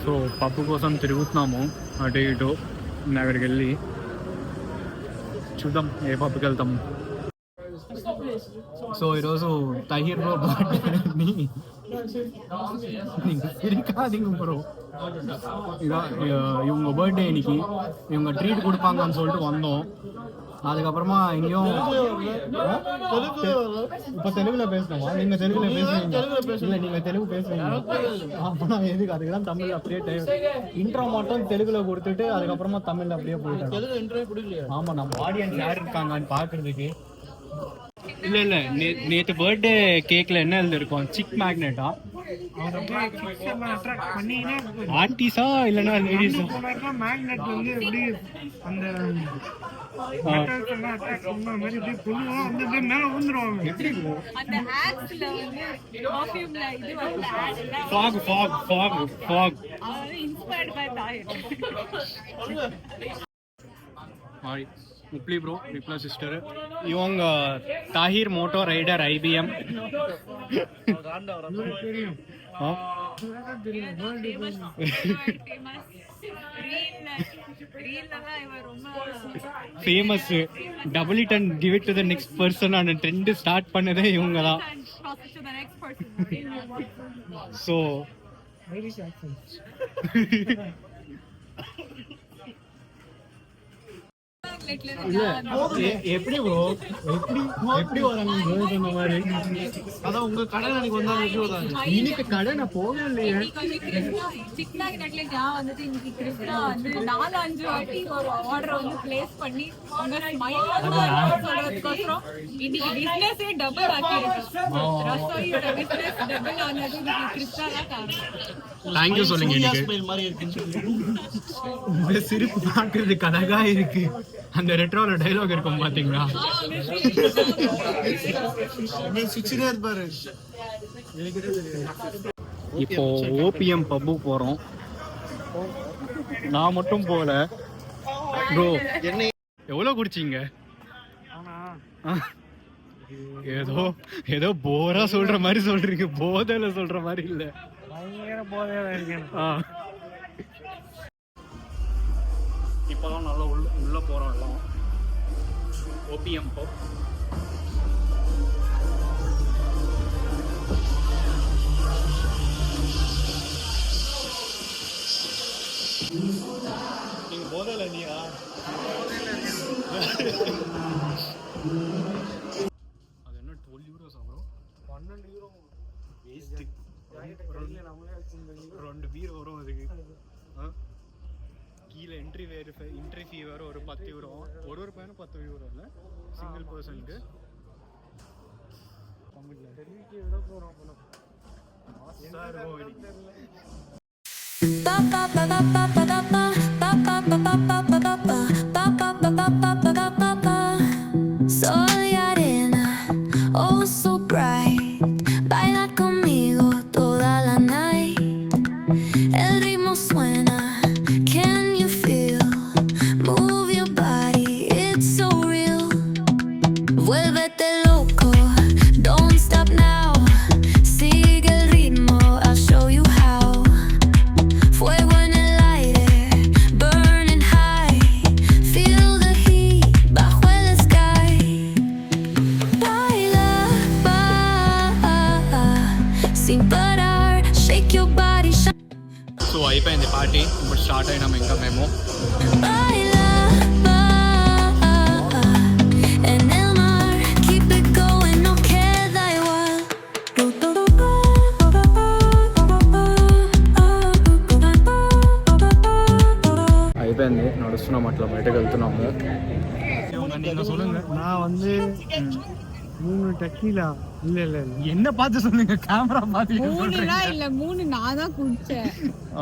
So పప్పు కోసం తిరుగుతున్నాము అటు ఇటు అక్కడికి వెళ్ళి చూద్దాం ఏ పప్పుకి వెళ్తాము. సో ఈరోజு தஹீர் ப்ரோ பர்த்டே இருக்காதீங்க ப்ரோ. இதான் இவங்க பர்த்டே இன்னைக்கு. இவங்க ட்ரீட் கொடுப்பாங்கன்னு சொல்லிட்டு வந்தோம். அதுக்கப்புறமா எங்கேயும் இப்போ தெலுங்குல பேசணுமா? நீங்கள் தெலுங்குல பேசுவீங்க இல்லை? நீங்கள் தெலுங்கு பேசுவீங்க அப்போனா எதுக்கு? அதுக்கெல்லாம் தமிழ் அப்படியே இன்ட்ரோ மட்டும் தெலுங்குல கொடுத்துட்டு அதுக்கப்புறமா தமிழ்ல அப்படியே போயிட்டாங்க. ஆமாம், நம்ம ஆடியன்ஸ் யார் இருக்காங்கன்னு பார்க்கறதுக்கு. இல்லை இல்லை, நேற்று பர்த்டே கேக்கில் என்ன எழுதிருக்கோம்? சிக் மேக்னெட்டா? ஆன்டிஸா இல்லைன்னா லேடிஸா? மேக்னெட் வந்து எப்படி அந்த முப்ளி ப்ரோ, ரிப்ளா சிஸ்டர். இவங்க Thahir moto rider IBM. Famous. Double it and give it to the next person அந்த ட்ரெண்ட் ஸ்டார்ட் பண்ணதே இவங்க தான். ஸோ எப்படி ப்ரோ எப்படி வராங்க மாதிரி? அதான் உங்க கடை எனக்கு வந்தாங்க. இன்னைக்கு கடை நான் போகவே இல்லையே. தேங்க்யூ சொல்லுங்க. சிரிப்பு பார்க்கறதுக்கு அழகா இருக்கு. அந்த ரெட்ரோல டைலாக் இருக்கும் பாத்தீங்களா? இப்போ OPM பப்பு போறோம். நான் மட்டும் போல ப்ரோ. என்ன எவ்வளவு குடிச்சீங்க? ஏதோ போரா சொல்ற மாதிரி சொல்றீங்க. போதையில சொல்ற மாதிரி இல்ல. இப்போதான் நல்லா உள்ள போறோம் எல்லாம். OPM பப். நீங்க போதையில இல்லையா? அது என்ன 12 யூரோஸ் ஆகும்? 12 யூரோ வேஸ்ட். 2 பீர் வரும் அதுக்கு. கீழே என்ட்ரி ஃபீ வேறு ஒரு 10 யூரோ. ஒரு பையனும் 10 யூரோ இல்லை, சிங்கிள் பர்சனுக்கு. Soy arena, oh so bright, baila conmigo toda la night. El ritmo suena, can you feel? Move your body, it's so real. Vuélvete loco, don't stop now. Sigue el ritmo, I'll show you how. Fuego en el aire, burning high. Feel the heat bajo el sky. Baila, sin parar, shake your body. So అయిపోయింది party. ఇప్పుడు start అయినాం ఇంకా మేము. అయిపోయింది, నడుస్తున్నాం అట్లా బయటకు వెళ్తున్నాము. நீங்கள் சொல்லுங்க. நான் வந்து 3 டெக்கீலா. இல்ல என்ன பார்த்து சொன்னீங்க? கேமரா பார்த்து 3 இல்ல 3 நான் தான் குடிச்சேன்.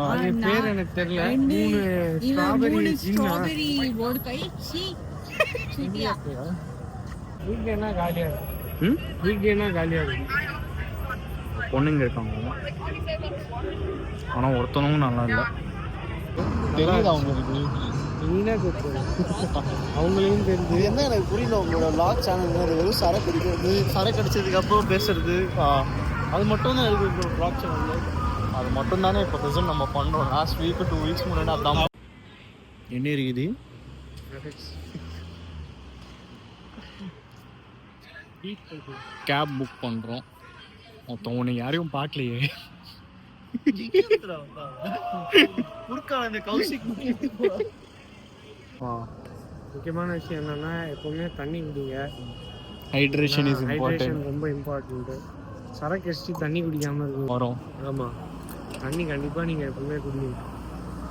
அது பேர் எனக்கு தெரியல. 3 ஸ்ட்ராபெரி வோட்கா. சீ சிட்டியா. வீட்லனா காலியா இருக்கு. வீட்லனா காலியா இருக்கு. பொண்ணுங்க இருக்காங்க, ஆனா ஒருத்தனும் நல்லா இல்ல. தெரியுது அவங்களுக்கு. அவங்களையும் தெரிஞ்சு என்ன எனக்கு புரியல. உங்களோட வ்ளாக் சேனல் வெறும் சரக்கு அடிக்கிறது, சரக்கு அடிச்சதுக்கு அப்புறம் பேசுறது, அது மட்டும் தான் இருக்கு வ்ளாக் சேனல்ல. அது மட்டும் தானே இப்போ ப்ரெசென்ட் நம்ம பண்ணுறோம். லாஸ்ட் வீக்கு 2 வீக்ஸ் முன்னாடி அதான் என்ன இருக்குது. கேப் புக் பண்ணுறோம். மொத்தம் உன்னை யாரையும் பார்க்கலையே. முக்கியமான விஷயம் என்னன்னா எப்பவுமே தண்ணி குடிங்க. Hydration is important. ரொம்ப இம்பார்ட்டன்ட்டு. சரக்கு அடிச்சு தண்ணி குடிக்காமல் இருக்கும் வரும். ஆமாம், தண்ணி கண்டிப்பாக நீங்கள் எப்பவுமே குடிங்க.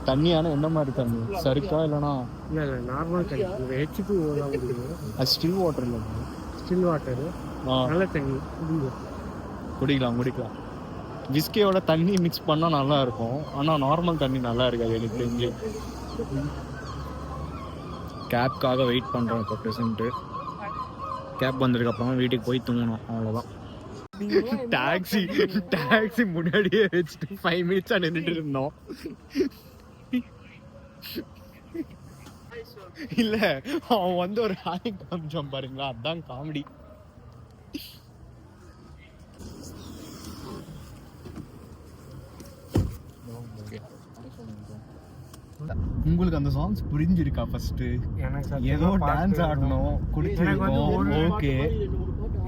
தண்ணியான என்ன மாதிரி தண்ணி? சருக்கா இல்லைனா? இல்லை நார்மல் தண்ணி. உங்கள் ஹெச்பி தான் குடிக்கணும். அது ஸ்டில் வாட்டர் இல்லை, ஸ்டில் வாட்டரு, நல்ல தண்ணி குடிக்கலாம். விஸ்கியோட தண்ணி மிக்ஸ் பண்ணால் நல்லா இருக்கும், ஆனால் நார்மல் தண்ணி நல்லா இருக்காது எனக்கு தெரிஞ்சு. கேப்காக வெயிட் பண்ணுறோம் இப்போ ப்ரெசென்ட்டு. கேப் வந்ததுக்கப்புறமா வீட்டுக்கு போய் தூங்கணும், அவ்வளோதான். டாக்ஸி முன்னாடியே வச்சுட்டு 5 மினிட்ஸாக நின்றுட்டு இருந்தோம். இல்ல அவன் வந்து ஒரு ஹாய் காமிச்சான் பாருங்களா, அதான் காமெடி. உங்களுக்கு அந்த சாங்ஸ் புரிஞ்சிருக்கா? ஃபர்ஸ்ட் எனக்கு ஏதோ டான்ஸ் ஆடணும் குடிச்சிருக்கோம், ஓகே.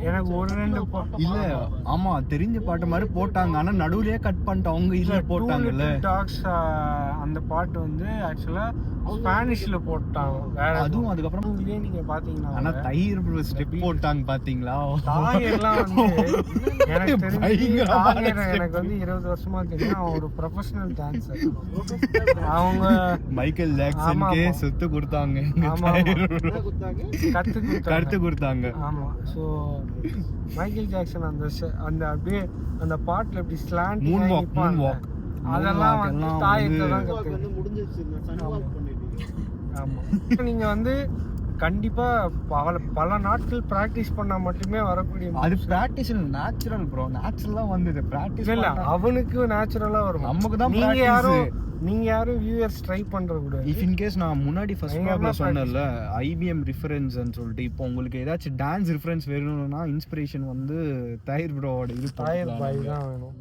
எனக்கு ஒரு 2 இல்ல ஆமா தெரிஞ்ச பாட்டு மாதிரி போட்டாங்க, ஆனா நடுவுலயே கட் பண்ணிட்டு அவங்க இதுல போட்டாங்கல்ல. டாக்ஸ் அந்த பாட்டு வந்து ஆக்சுவலா ஸ்பானிஷ்ல போட்டாங்க வேற. அதுவும் அதுக்கப்புறம் இதுலயே நீங்க பாத்தீங்கன்னா ஆனா தயிர் ஸ்டெப் போட்டாங்க பாத்தீங்களா? தாயர்லாம் வந்து எனக்கு தெரிஞ்சு தாயர் எனக்கு வந்து 20 வருஷமா தெரியும். அவன் ஒரு ப்ரொஃபஷனல் டான்சர். அவங்க மைக்கேல் ஜாக்சனுக்கே சொத்து கொடுத்தாங்க, கத்து கொடுத்தாங்க. ஆமா, ஸோ மைக்கேல் ஜாக்சன் அந்த அப்படியே அந்த பாட்டுல எப்படி ஸ்லாண்ட் மூன் வாக் அதெல்லாம் வந்து தாயத்தை தான் கத்துக்கிட்டு. ஆமா, நீங்க வந்து கண்டிப்பா பல நாட்கள் பிராக்டிஸ் பண்ணா மட்டுமே வரக்கூடிய. அது பிராக்டிஸ் நேச்சுரல் ப்ரோ, நேச்சுரலா வந்தது. பிராக்டிஸ் இல்ல அவனுக்கு நேச்சுரலா வரும், நமக்கு தான். நீங்க யாரும் வியூவர்ஸ் ட்ரை பண்ற கூட. இஃப் இன் கேஸ் நான் முன்னாடி ஃபர்ஸ்ட் ப்ளாக்ல சொன்னேன்ல IBM ரெஃபரன்ஸ்னு சொல்லிட்டு, இப்போ உங்களுக்கு ஏதாச்சும் டான்ஸ் ரெஃபரன்ஸ் வேணும்னா இன்ஸ்பிரேஷன் வந்து தயிர் ப்ரோவோட இது தயிர் பாய் தான் வேணும்.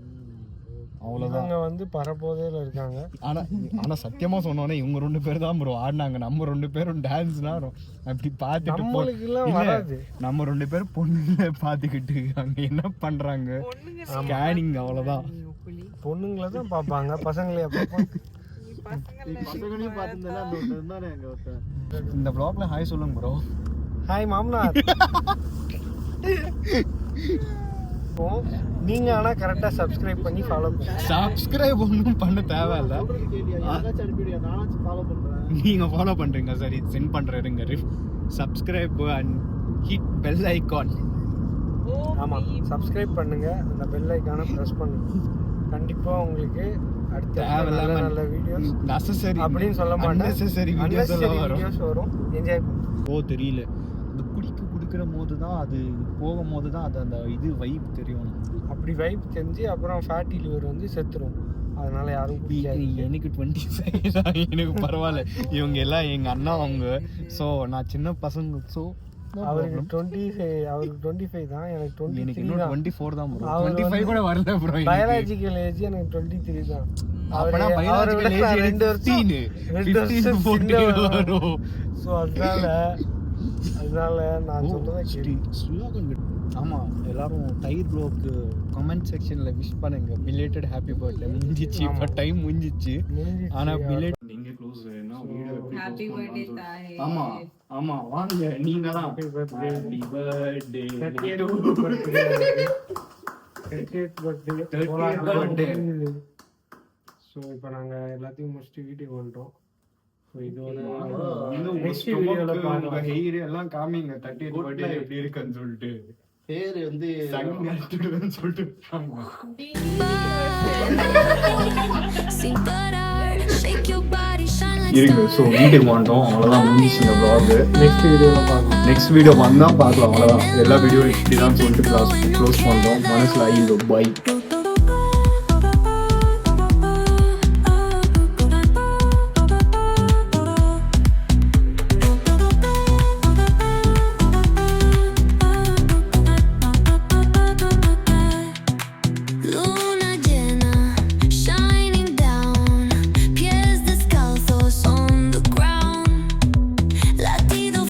அவ்வளோதான் வந்து பரப்போதையில இருக்காங்க. ஆனா சத்தியமா சொன்னோன்னே இவங்க 2 பேர் தான் ப்ரோ ஆடினாங்க. நம்ம 2 பேரும் டான்ஸ்னா அப்படி பார்த்துட்டு வராது. நம்ம 2 பேரும் பொண்ணுங்களை பார்த்துக்கிட்டு அங்க என்ன பண்றாங்க ஸ்கேனிங், அவ்வளவுதான். பொண்ணுங்களை தான் பார்ப்பாங்க, பசங்களையே பார்ப்பாங்க. இந்த ப்ளாக்ல ஹாய் சொல்லுங்க ப்ரோ. ஹாய் மாமனார். நீங்க ஆனா கரெக்டா சப்ஸ்கிரைப் பண்ணி ஃபாலோ பண்ணுங்க. சப்ஸ்கிரைப் ஒன்றும் பண்ண தேவையில்ல, நீங்க ஃபாலோ பண்றீங்க. சரி சென்ட் பண்றேங்க. Subscribe and hit bell icon. ஆமா, சப்ஸ்கிரைப் பண்ணுங்க, அந்த பெல் ஐகானை பிரஸ் பண்ணுங்க. கண்டிப்பா உங்களுக்கு அடுத்த நல்ல வீடியோஸ் நெசசரி அப்படின்னு சொல்ல மாட்டேன், நெசசரி வீடியோஸ் வரும். என்ஜாய் பண்ணுங்க. தெரியல இந்த குடிக்கிற போது தான், அது போகும்போது தான் அது அந்த இது வைப் தெரியும். அப்படி வைப் தெரிஞ்சு அப்புறம் ஃபேட்டி லிவர் வந்து செத்துரும். அதனால யாரும் எனக்கு 25 தான், எனக்கு பரவாயில்ல. இவங்க எல்லாம் எங்க அண்ணா அவங்க. ஸோ நான் சின்ன பசங்க. ஸோ அவருக்கு 25 தான், எனக்கு 24 தான் ப்ரோ. 25 கூட வரல ப்ரோ. பயாலஜிக்கல் ஏஜ் எனக்கு 23 தான். அப்பனா பயாலஜிக்கல் ஏஜ் 2 வரும். ஸோ அதனால நான் சொல்றதை ஸ்லோகன். ஆமா, எல்லாரும் தயிர் ப்ளோக்கு கமெண்ட் செக்ஷன்ல விஷ் பண்ணுங்க. Belated happy birthday. முடிஞ்சிச்சு, இப்ப டைம் முடிஞ்சிச்சு. ஆனா பிலேட் நீங்க க்ளோஸ் வேணா வீடியோ ஹாப்பி பர்த்டே தாய். ஆமா ஆமா வாங்க, நீங்க தான் happy birthday. Happy birthday 30th birthday. So இப்போ நாங்க எல்லாத்தையும் முடிச்சுட்டு வீட்டுக்கு வந்துட்டோம். நெக்ஸ்ட் வீடியோல பாருங்க. ஹேர் எல்லாம் காமிங்க 30th பர்த்டே எப்படி இருக்குன்னு சொல்லிட்டு. ஹேர் வந்து சங்க எடுத்துடுன்னு சொல்லிட்டு Sin parar, shake your body, shine like இருக்கு. ஸோ வீட்டுக்கு வந்துட்டோம், அவ்வளோதான் முடிஞ்சிச்சு இந்த ப்ளாக். நெக்ஸ்ட் வீடியோவில் பார்க்கலாம். நெக்ஸ்ட் வீடியோ வந்தால் பார்க்கலாம், அவ்வளோதான். எல்லா வீடியோ இப்படி தான் சொல்லிட்டு க்ளோஸ் பண்ணுறோம். மனசில் ஐயோ பை.